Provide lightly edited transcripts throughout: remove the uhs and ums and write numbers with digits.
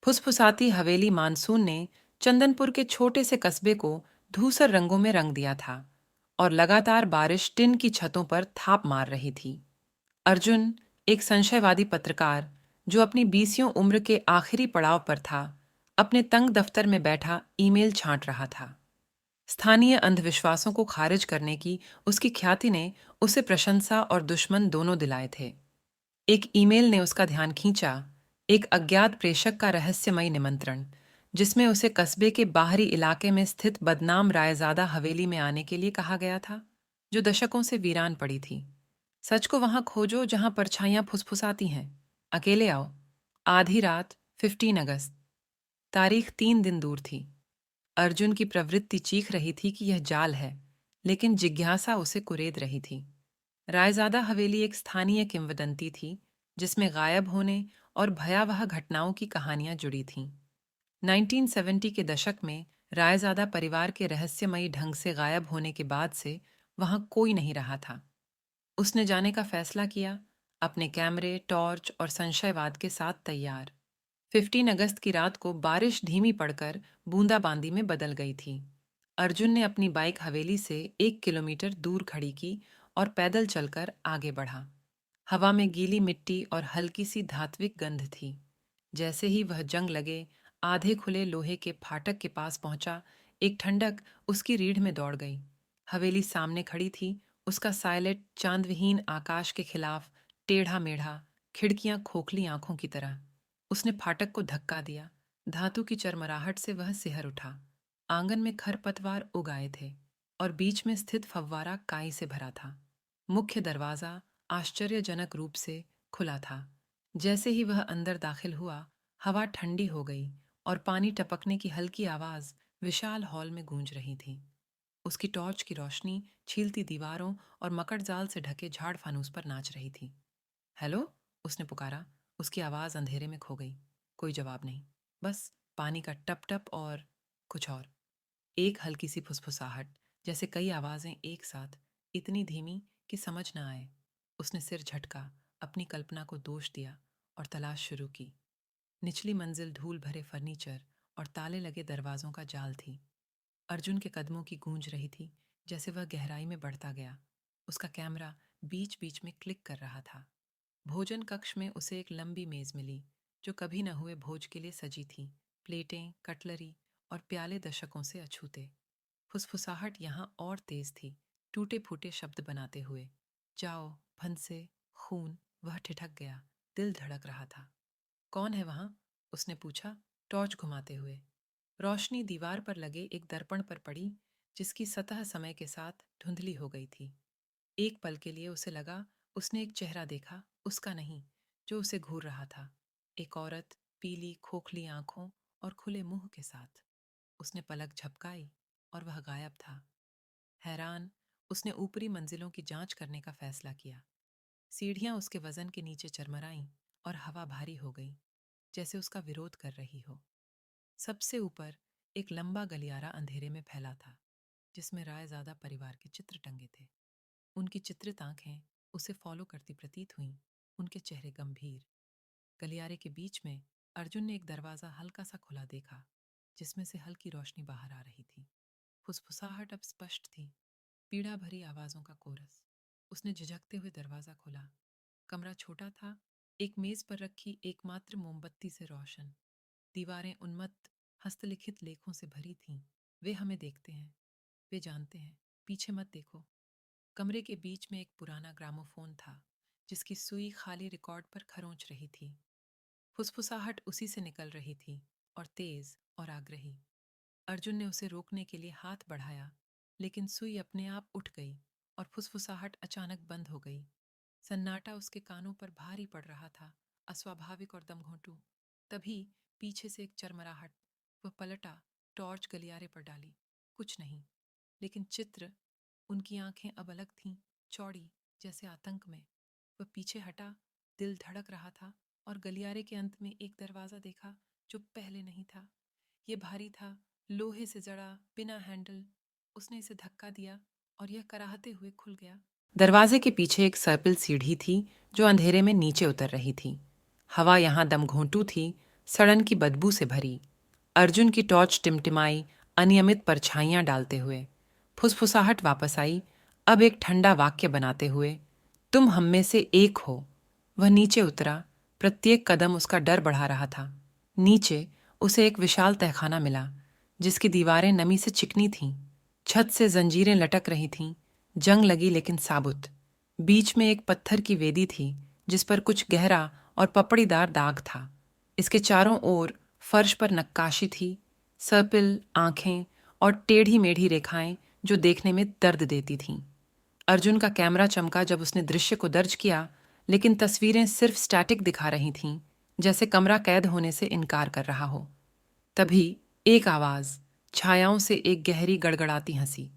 फुसफुसाती हवेली monsoon ने चंदनपुर के छोटे से कस्बे को धूसर रंगों में रंग दिया था और लगातार बारिश टिन की छतों पर थाप मार रही थी। अर्जुन, एक संशयवादी पत्रकार जो अपनी बीसियों उम्र के आखिरी पड़ाव पर था, अपने तंग दफ्तर में बैठा ईमेल छांट रहा था। स्थानीय अंधविश्वासों को खारिज करने की उसकी ख्याति ने उसे प्रशंसा और दुश्मन दोनों दिलाए थे। एक ईमेल ने उसका ध्यान खींचा, एक अज्ञात प्रेषक का रहस्यमयी निमंत्रण, जिसमें उसे कस्बे के बाहरी इलाके में स्थित बदनाम रायजादा हवेली में आने के लिए कहा गया था, जो दशकों से वीरान पड़ी थी। सच को वहां खोजो जहां परछाइयां फुसफुसाती हैं। अकेले आओ। आधी रात, 15 अगस्त। तारीख 3 दिन दूर थी। अर्जुन की प्रवृत्ति चीख रही थी कि यह जाल है, लेकिन जिज्ञासा उसे कुरेद रही थी। रायजादा हवेली एक स्थानीय किंवदंती थी, जिसमें गायब होने और भयावह घटनाओं की कहानियां जुड़ी थीं। 1970 के दशक में रायजादा परिवार के रहस्यमयी ढंग से गायब होने के बाद से वहां कोई नहीं रहा था। उसने जाने का फैसला किया, अपने कैमरे, टॉर्च और संशयवाद के साथ तैयार। 15 अगस्त की रात को बारिश धीमी पड़कर बूंदाबांदी में बदल गई थी। अर्जुन ने अपनी बाइक हवेली से 1 किलोमीटर दूर खड़ी की और पैदल चलकर आगे बढ़ा। हवा में गीली मिट्टी और हल्की सी धात्विक गंध थी। जैसे ही वह जंग लगे आधे खुले लोहे के फाटक के पास पहुंचा, एक ठंडक उसकी रीढ़ में दौड़ गई। हवेली सामने खड़ी थी, उसका साइलेंट चांदविहीन आकाश के खिलाफ टेढ़ा मेढ़ा, खिड़कियां खोखली आंखों की तरह। उसने फाटक को धक्का दिया। धातु की चरमराहट से वह सिहर उठा। आंगन में खरपतवार उगाए थे और बीच में स्थित फव्वारा काई से भरा था। मुख्य दरवाजा आश्चर्यजनक रूप से खुला था। जैसे ही वह अंदर दाखिल हुआ, हवा ठंडी हो गई और पानी टपकने की हल्की आवाज विशाल हॉल में गूंज रही थी। उसकी टॉर्च की रोशनी छीलती दीवारों और मकड़जाल से ढके झाड़ फानूस पर नाच रही थी। हेलो, उसने पुकारा। उसकी आवाज अंधेरे में खो गई। कोई जवाब नहीं, बस पानी का टप टप और कुछ और। एक हल्की सी फुसफुसाहट, जैसे कई आवाजें एक साथ, इतनी धीमी कि समझ न आए। उसने सिर झटका, अपनी कल्पना को दोष दिया और तलाश शुरू की। निचली मंजिल धूल भरे फर्नीचर और ताले लगे दरवाजों का जाल थी। अर्जुन के कदमों की गूंज रही थी, जैसे वह गहराई में बढ़ता गया। उसका कैमरा बीच बीच में क्लिक कर रहा था। भोजन कक्ष में उसे एक लंबी मेज मिली, जो कभी न हुए भोज के लिए सजी थी। प्लेटें, कटलरी और प्याले दशकों से अछूते। फुसफुसाहट यहाँ और तेज थी, टूटे फूटे शब्द बनाते हुए। जाओ, फंसे, खून। वह ठिठक गया, दिल धड़क रहा था। कौन है वहां? उसने पूछा, टॉर्च घुमाते हुए। रोशनी दीवार पर लगे एक दर्पण पर पड़ी, जिसकी सतह समय के साथ धुंधली हो गई थी। एक पल के लिए उसे लगा उसने एक चेहरा देखा, उसका नहीं, जो उसे घूर रहा था। एक औरत, पीली खोखली आंखों और खुले मुंह के साथ। उसने पलक झपकाई और वह गायब था। हैरान, उसने ऊपरी मंजिलों की जांच करने का फैसला किया। सीढ़ियां उसके वजन के नीचे चरमराईं और हवा भारी हो गई, जैसे उसका विरोध कर रही हो। सबसे ऊपर एक लंबा गलियारा अंधेरे में फैला था, जिसमें रायजादा परिवार के चित्र टंगे थे। उनकी चित्रित आंखें उसे फॉलो करती प्रतीत हुईं, उनके चेहरे गंभीर। गलियारे के बीच में अर्जुन ने एक दरवाजा हल्का सा खुला देखा, जिसमें से हल्की रोशनी बाहर आ रही थी। फुसफुसाहट अब स्पष्ट थी, पीड़ा भरी आवाजों का कोरस। उसने झिझकते हुए दरवाजा खोला। कमरा छोटा था, एक मेज पर रखी एकमात्र मोमबत्ती से रोशन। दीवारें उन्मत्त हस्तलिखित लेखों से भरी थीं। वे हमें देखते हैं, वे जानते हैं, पीछे मत देखो। कमरे के बीच में एक पुराना ग्रामोफोन था, जिसकी सुई खाली रिकॉर्ड पर खरोंच रही थी। फुसफुसाहट उसी से निकल रही थी, और तेज और आग्रही। अर्जुन ने उसे रोकने के लिए हाथ बढ़ाया, लेकिन सुई अपने आप उठ गई और फुसफुसाहट अचानक बंद हो गई। सन्नाटा उसके कानों पर भारी पड़ रहा था, अस्वाभाविक और दमघोंटू। तभी पीछे से एक चरमराहट। वह पलटा, टॉर्च गलियारे पर डाली। कुछ नहीं, लेकिन चित्र। उनकी आंखें अब अलग थीं, चौड़ी, जैसे आतंक में। वह पीछे हटा, दिल धड़क रहा था, और गलियारे के अंत में एक दरवाजा देखा, जो पहले नहीं था। ये भारी था, लोहे से जड़ा, बिना हैंडल। उसने इसे धक्का दिया और यह कराहते हुए खुल गया। दरवाजे के पीछे एक सर्पिल सीढ़ी थी, जो अंधेरे में नीचे उतर रही थी। हवा यहाँ दमघोंटू थी, सड़न की बदबू से भरी। अर्जुन की टॉर्च टिमटिमाई, अनियमित परछाइयां डालते हुए। फुसफुसाहट वापस आई, अब एक ठंडा वाक्य बनाते हुए, तुम हम में से एक हो। वह नीचे उतरा, प्रत्येक कदम उसका डर बढ़ा रहा था। नीचे उसे एक विशाल तहखाना मिला, जिसकी दीवारें नमी से चिकनी थीं। छत से जंजीरें लटक रही थीं, जंग लगी लेकिन साबुत। बीच में एक पत्थर की वेदी थी, जिस पर कुछ गहरा और पपड़ीदार दाग था। इसके चारों ओर फर्श पर नक्काशी थी, सर्पिल, आंखें और टेढ़ी मेढ़ी रेखाएं जो देखने में दर्द देती थीं। अर्जुन का कैमरा चमका जब उसने दृश्य को दर्ज किया, लेकिन तस्वीरें सिर्फ स्टैटिक दिखा रही थीं, जैसे कमरा कैद होने से इनकार कर रहा हो। तभी एक आवाज, छायाओं से एक गहरी गड़गड़ाती हंसी।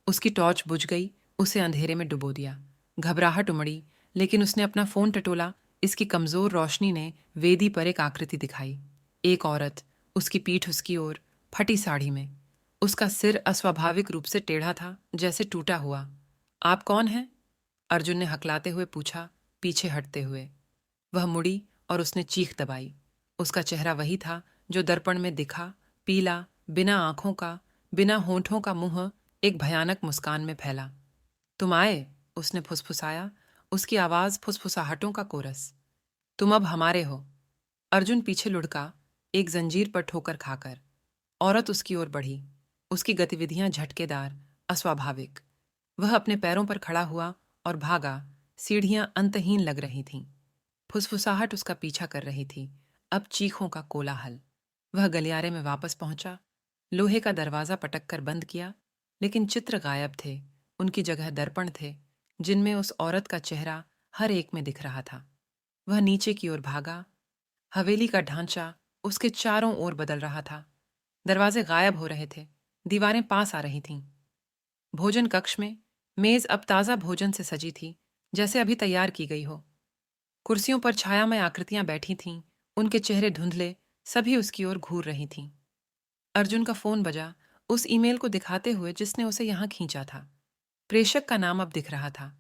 उसकी टॉर्च बुझ गई, उसे अंधेरे में डुबो दिया। घबराहट उमड़ी, लेकिन उसने अपना फोन टटोला। इसकी कमजोर रोशनी ने वेदी पर एक आकृति दिखाई। एक औरत, उसकी पीठ उसकी ओर, फटी साड़ी में। उसका सिर अस्वाभाविक रूप से टेढ़ा था, जैसे टूटा हुआ। आप कौन हैं? अर्जुन ने हकलाते हुए पूछा, पीछे हटते हुए। वह मुड़ी और उसने चीख दबाई। उसका चेहरा वही था जो दर्पण में दिखा, पीला, बिना आंखों का, बिना होंठों का मुंह एक भयानक मुस्कान में फैला। तुम आए, उसने फुसफुसाया, उसकी आवाज फुसफुसाहटों का कोरस। तुम अब हमारे हो। अर्जुन पीछे लुढ़का, एक जंजीर पर ठोकर खाकर। औरत उसकी ओर बढ़ी, उसकी गतिविधियां झटकेदार, अस्वाभाविक। वह अपने पैरों पर खड़ा हुआ और भागा। सीढ़ियां अंतहीन लग रही थीं। फुसफुसाहट उसका पीछा कर रही थी, अब चीखों का कोलाहल। वह गलियारे में वापस पहुंचा, लोहे का दरवाजा पटक कर बंद किया, लेकिन चित्र गायब थे। उनकी जगह दर्पण थे, जिनमें उस औरत का चेहरा हर एक में दिख रहा था। वह नीचे की ओर भागा। हवेली का ढांचा उसके चारों ओर बदल रहा था। दरवाजे गायब हो रहे थे, दीवारें पास आ रही थीं। भोजन कक्ष में मेज अब ताज़ा भोजन से सजी थी, जैसे अभी तैयार की गई हो। कुर्सियों पर छायामय आकृतियां बैठी थीं, उनके चेहरे धुंधले, सभी उसकी ओर घूर रही थीं। अर्जुन का फोन बजा, उस ईमेल को दिखाते हुए जिसने उसे यहां खींचा था। प्रेषक का नाम अब दिख रहा था,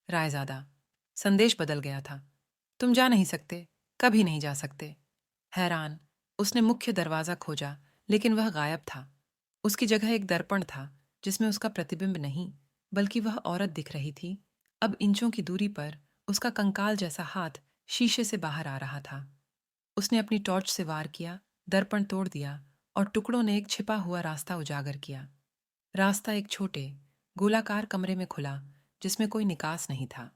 रायजादा। संदेश बदल गया था, तुम जा नहीं सकते, कभी नहीं जा सकते। हैरान, उसने मुख्य दरवाजा खोजा, लेकिन वह गायब था। उसकी जगह एक दर्पण था, जिसमें उसका प्रतिबिंब नहीं, बल्कि वह औरत दिख रही थी। अब इंचों की दूरी पर उसका कंकाल जैसा हाथ शीशे से बाहर आ रहा था। उसने अपनी टॉर्च से वार किया, दर्पण तोड़ दिया और टुकड़ों ने एक छिपा हुआ रास्ता उजागर किया। रास्ता एक छोटे, गोलाकार कमरे में खुला, जिसमें कोई निकास नहीं था।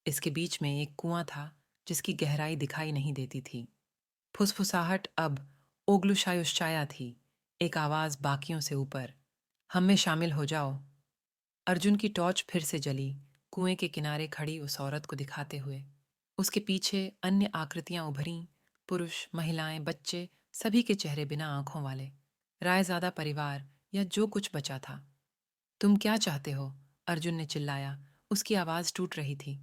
इसके बीच में एक कुआं था, जिसकी गहराई दिखाई नहीं देती थी। फुसफुसाहट अब ओग्लुशायुश्चाया थी, एक आवाज बाकियों से ऊपर, हम में शामिल हो जाओ। अर्जुन की टॉर्च फिर से जली, कुएं के किनारे खड़ी उस औरत को दिखाते हुए। उसके पीछे अन्य आकृतियां उभरीं, पुरुष, महिलाएं, बच्चे, सभी के चेहरे बिना आंखों वाले। रायजादा परिवार या जो कुछ बचा था। तुम क्या चाहते हो? अर्जुन ने चिल्लाया, उसकी आवाज टूट रही थी।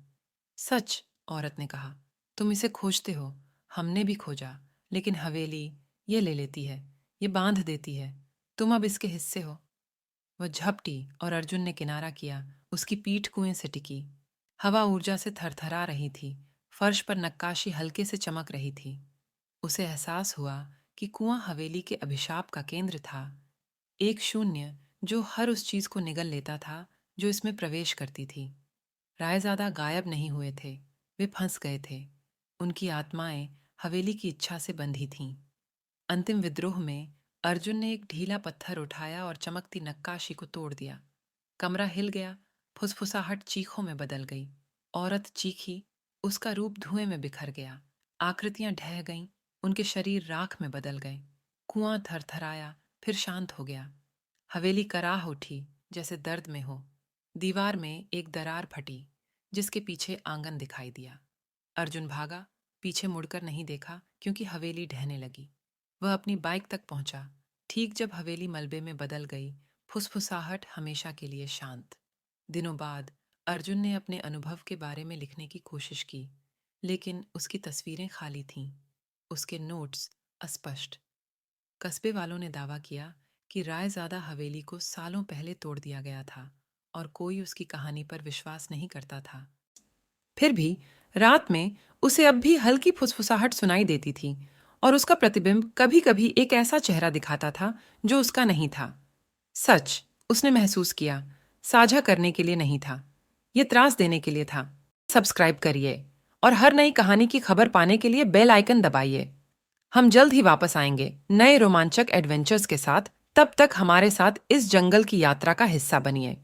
सच, औरत ने कहा, तुम इसे खोजते हो, हमने भी खोजा, लेकिन हवेली ये ले लेती है, ये बांध देती है। तुम अब इसके हिस्से हो। वह झपटी और अर्जुन ने किनारा किया, उसकी पीठ कुएं से टिकी। हवा ऊर्जा से थरथरा रही थी, फर्श पर नक्काशी हल्के से चमक रही थी। उसे एहसास हुआ कि कुआं हवेली के अभिशाप का केंद्र था, एक शून्य जो हर उस चीज को निगल लेता था जो इसमें प्रवेश करती थी। रायजादा गायब नहीं हुए थे, वे फंस गए थे। उनकी आत्माएं हवेली की इच्छा से बंधी थीं। अंतिम विद्रोह में अर्जुन ने एक ढीला पत्थर उठाया और चमकती नक्काशी को तोड़ दिया। कमरा हिल गया, फुसफुसाहट चीखों में बदल गई। औरत चीखी, उसका रूप धुएं में बिखर गया। आकृतियां ढह गईं, उनके शरीर राख में बदल गए। कुआं थरथराया, फिर शांत हो गया। हवेली कराह उठी, जैसे दर्द में हो। दीवार में एक दरार फटी, जिसके पीछे आंगन दिखाई दिया। अर्जुन भागा, पीछे मुड़कर नहीं देखा, क्योंकि हवेली ढहने लगी। वह अपनी बाइक तक पहुंचा, ठीक जब हवेली मलबे में बदल गई, फुसफुसाहट हमेशा के लिए शांत। दिनों बाद अर्जुन ने अपने अनुभव के बारे में लिखने की कोशिश की, लेकिन उसकी तस्वीरें खाली थीं, उसके नोट्स अस्पष्ट। कस्बे वालों ने दावा किया कि रायजादा हवेली को सालों पहले तोड़ दिया गया था और कोई उसकी कहानी पर विश्वास नहीं करता था। फिर भी रात में उसे अब भी हल्की फुसफुसाहट सुनाई देती थी, और उसका प्रतिबिंब कभी-कभी एक ऐसा चेहरा दिखाता था जो उसका नहीं था। सच, उसने महसूस किया, साझा करने के लिए नहीं था, ये त्रास देने के लिए था। सब्सक्राइब करिए और हर नई कहानी की खबर पाने के लिए बेल आइकन दबाइए। हम जल्द ही वापस आएंगे नए रोमांचक एडवेंचर्स के साथ। तब तक हमारे साथ इस जंगल की यात्रा का हिस्सा बनिए।